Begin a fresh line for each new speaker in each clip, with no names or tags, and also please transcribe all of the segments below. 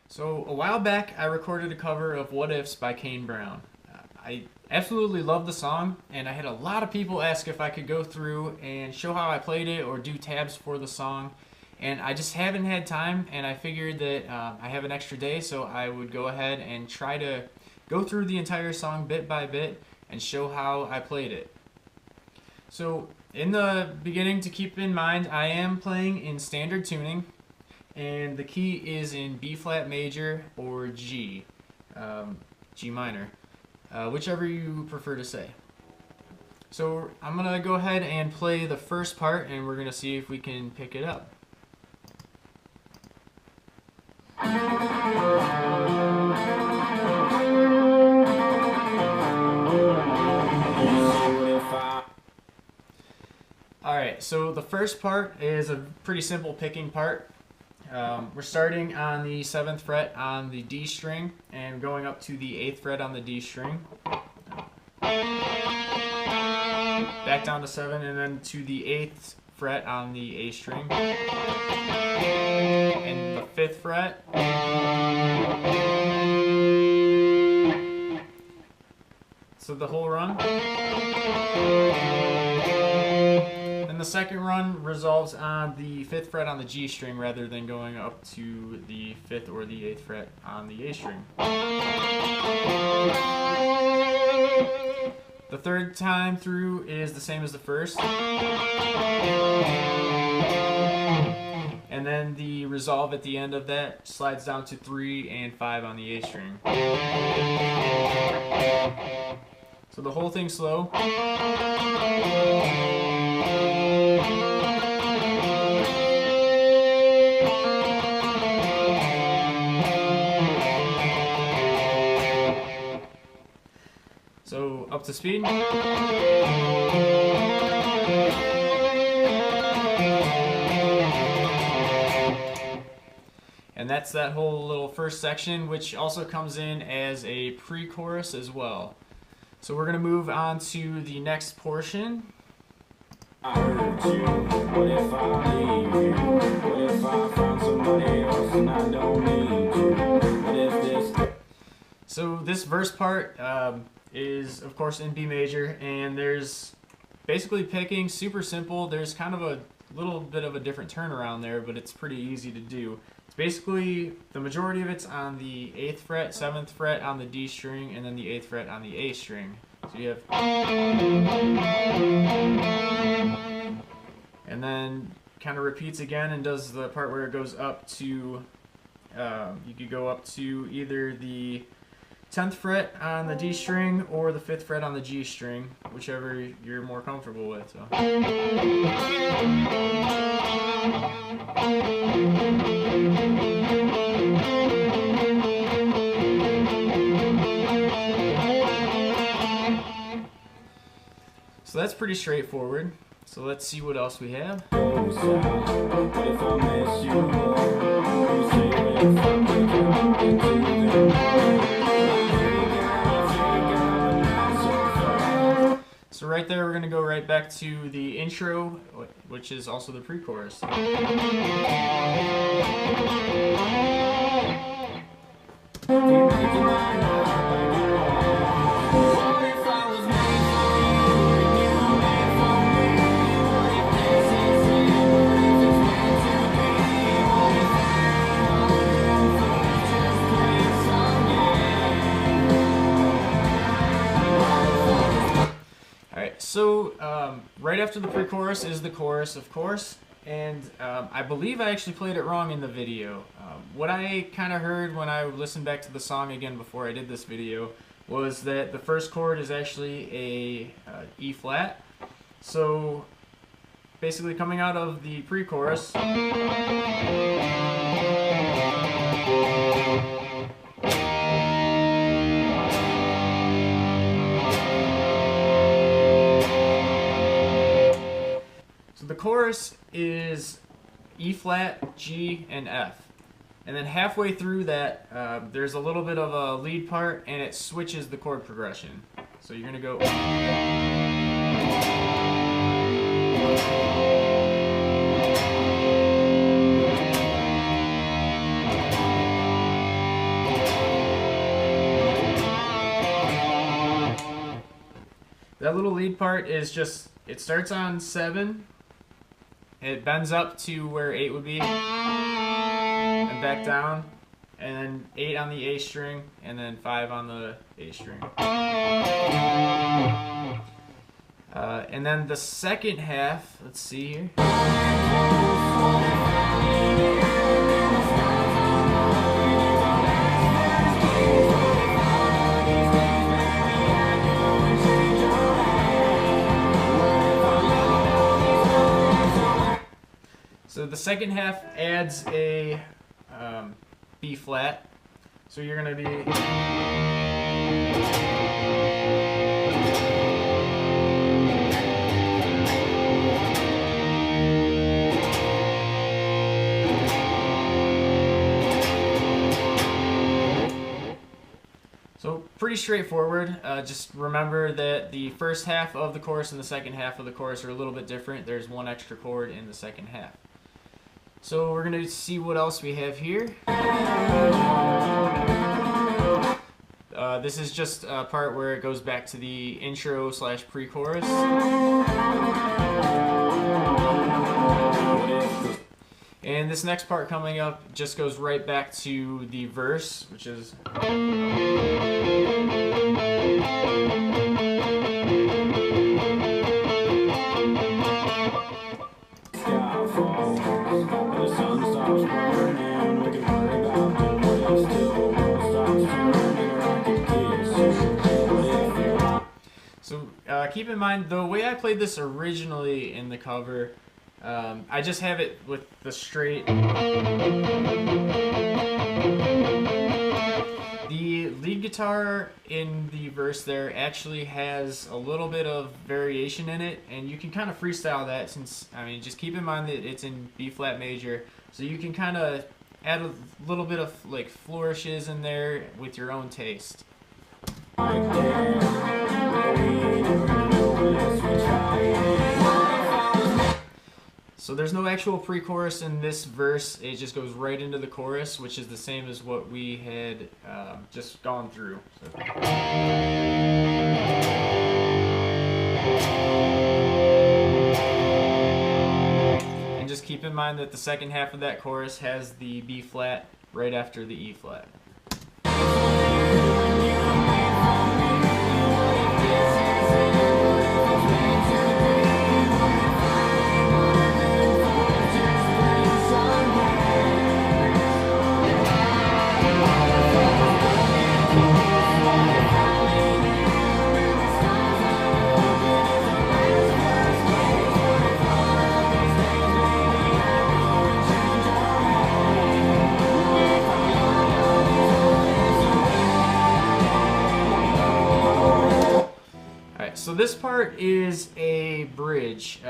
So a while back, I recorded a cover of What Ifs by Kane. I absolutely love the song, and I had a lot of people ask if I could go through and show how I played it or do tabs for the song, and I just haven't had time, and I figured that I have an extra day, so I would go ahead and try to go through the entire song bit by bit and show how I played it. So in the beginning, to keep in mind, I am playing in standard tuning, and the key is in B flat major or G, G minor, whichever you prefer to say. So I'm gonna go ahead and play the first part, and we're gonna see if we can pick it up. Alright, so the first part is a pretty simple picking part. We're starting on the 7th fret on the D string and going up to the 8th fret on the D string. Back down to 7 and then to the 8th fret on the A string. And the 5th fret. So the whole run. And the second run resolves on the 5th fret on the G string rather than going up to the 5th or the 8th fret on the A string. The third time through is the same as the first. And then the resolve at the end of that slides down to 3 and 5 on the A string. So the whole thing slow. So up to speed. And that's that whole little first section, which also comes in as a pre-chorus as well. So we're going to move on to the next portion. I heard you. What if I leave you? What if I found somebody else and I don't need you? What if this... So this verse part is, of course, in B major, and there's basically picking, super simple. There's kind of a little bit of a different turnaround there, but it's pretty easy to do. It's basically, the majority of it's on the 8th fret, 7th fret on the D string, and then the 8th fret on the A string. So you have... And then kind of repeats again and does the part where it goes up to, you could go up to either the 10th fret on the D string or the 5th fret on the G string, whichever you're more comfortable with. So. So that's pretty straightforward. So let's see what else we have. So right there, we're going to go right back to the intro, which is also the pre-chorus. So right after the pre-chorus is the chorus, of course, and I believe I actually played it wrong in the video. What I kind of heard when I listened back to the song again before I did this video was that the first chord is actually a E flat. So basically coming out of the pre-chorus, the chorus is E flat, G, and F. And then halfway through that, there's a little bit of a lead part, and it switches the chord progression. So you're going to go... That little lead part is just, it starts on 7, it bends up to where 8 would be, and back down, and then 8 on the A string, and then 5 on the A string. And then the second half, let's see here. So the second half adds a B flat. So you're going to be... So pretty straightforward. Just remember that the first half of the chorus and the second half of the chorus are a little bit different. There's one extra chord in the second half. So we're going to see what else we have here. This is just a part where it goes back to the intro / pre-chorus. And this next part coming up just goes right back to the verse, which is... So keep in mind, the way I played this originally in the cover, I just have it with the straight. The lead guitar in the verse there actually has a little bit of variation in it, and you can kind of freestyle that, since, I mean, just keep in mind that it's in B flat major, so you can kind of add a little bit of like flourishes in there with your own taste. So there's no actual pre-chorus in this verse, it just goes right into the chorus, which is the same as what we had just gone through. So. And just keep in mind that the second half of that chorus has the B flat right after the E flat. So this part is a bridge.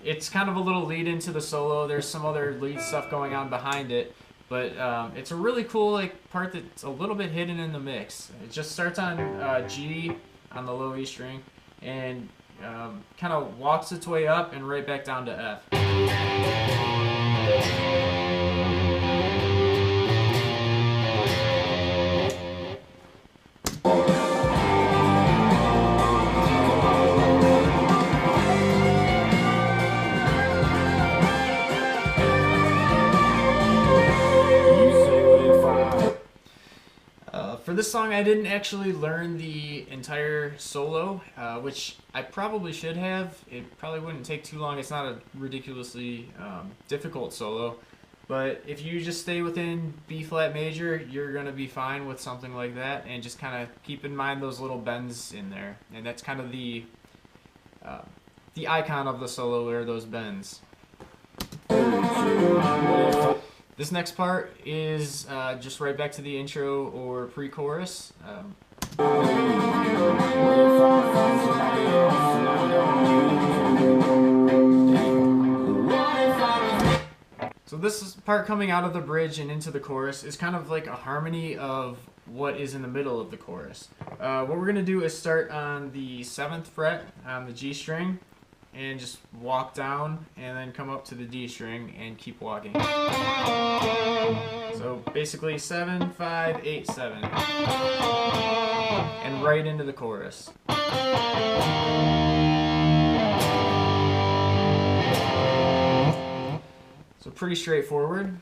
It's kind of a little lead into the solo. There's some other lead stuff going on behind it, but it's a really cool part that's a little bit hidden in the mix. It just starts on G on the low E string and kind of walks its way up and right back down to F. For this song, I didn't actually learn the entire solo, which I probably should have. It probably wouldn't take too long. It's not a ridiculously difficult solo. But if you just stay within B flat major, you're going to be fine with something like that. And just kind of keep in mind those little bends in there. And that's kind of the icon of the solo, are those bends. This next part is just right back to the intro or pre-chorus. So this part coming out of the bridge and into the chorus is kind of like a harmony of what is in the middle of the chorus. What we're going to do is start on the 7th fret on the G string, and just walk down and then come up to the D string and keep walking. So basically 7, 5, 8, 7. And right into the chorus. So pretty straightforward.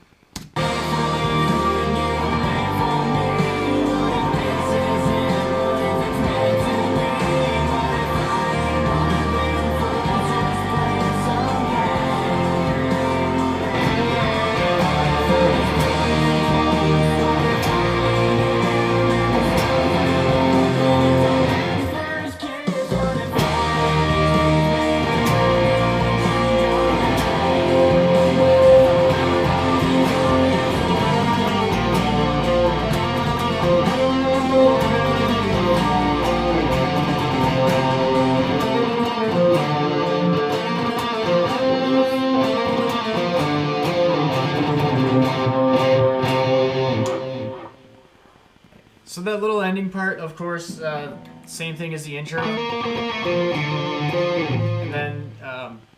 So that little ending part, of course, same thing as the intro. And then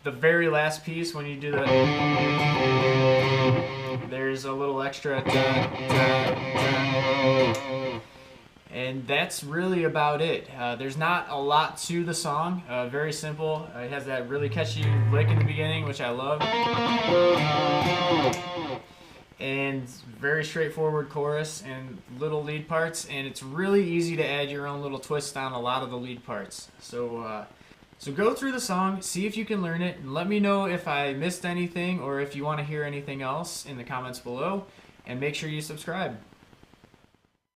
the very last piece, when you do the, there's a little extra. And that's really about it. There's not a lot to the song. Very simple. It has that really catchy lick in the beginning, which I love. And very straightforward chorus and little lead parts, and it's really easy to add your own little twist on a lot of the lead parts. So go through the song, see if you can learn it, and let me know if I missed anything or if you want to hear anything else in the comments below, and make sure you subscribe.